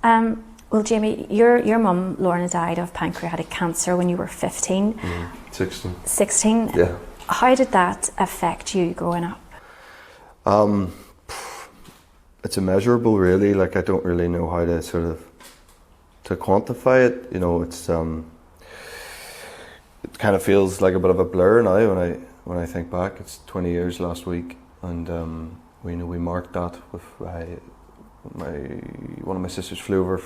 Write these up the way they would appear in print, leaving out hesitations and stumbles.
Well, Jamie, your mum, Lorna, died of pancreatic cancer when you were 15. 16. 16? Yeah. How did that affect you growing up? It's immeasurable, really. Like, I don't really know how to to quantify it. You know, it's it kind of feels like a bit of a blur now when I think back. It's 20 years last week, and we marked that with one of my sisters flew over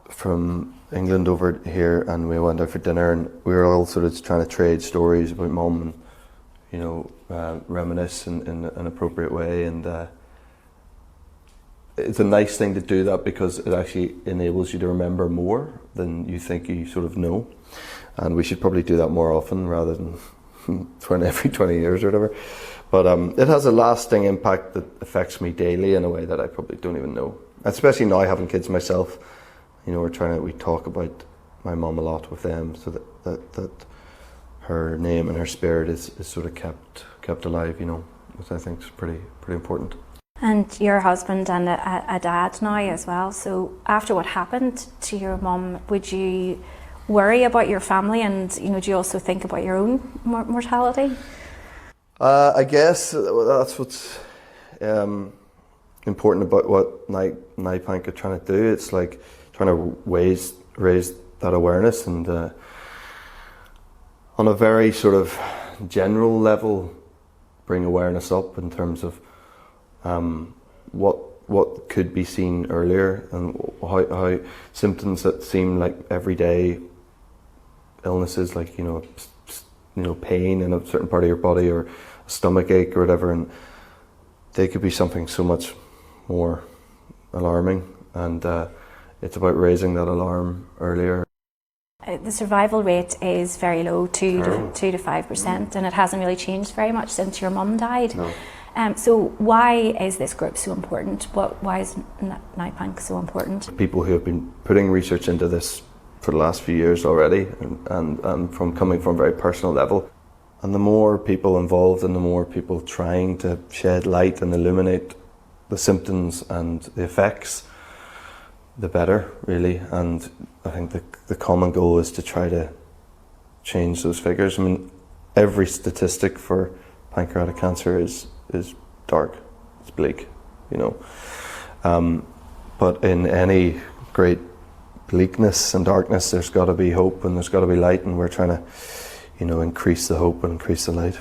from England over here, and we went out for dinner, and we were all sort of trying to trade stories about mum and, you know, reminisce in an appropriate way, and it's a nice thing to do that because it actually enables you to remember more than you think you sort of know, and we should probably do that more often rather than every 20 years or whatever. But it has a lasting impact that affects me daily in a way that I probably don't even know. Especially now having kids myself, you know, we talk about my mum a lot with them, so that her name and her spirit is sort of kept alive, you know, which I think is pretty important. And you're a husband and a dad now as well. So after what happened to your mum, would you worry about your family, and, you know, do you also think about your own mortality? I guess that's what's important about what NIPANC are trying to do. It's like trying to raise that awareness, and on a very sort of general level, bring awareness up in terms of what could be seen earlier, and how symptoms that seem like everyday illnesses, like you know pain in a certain part of your body or a stomach ache or whatever, and they could be something so much more alarming, and it's about raising that alarm earlier. The survival rate is very low, 2 to 5%, and it hasn't really changed very much since your mum died. No. So why is this group so important? Why is NIPANC so important? People who have been putting research into this for the last few years already, and from coming from a very personal level. And the more people involved and the more people trying to shed light and illuminate the symptoms and the effects, the better, really. And I think the common goal is to try to change those figures. I mean, every statistic for pancreatic cancer is dark, it's bleak, you know. But in any great bleakness and darkness, there's got to be hope and there's got to be light, and we're trying to, you know, increase the hope and increase the light.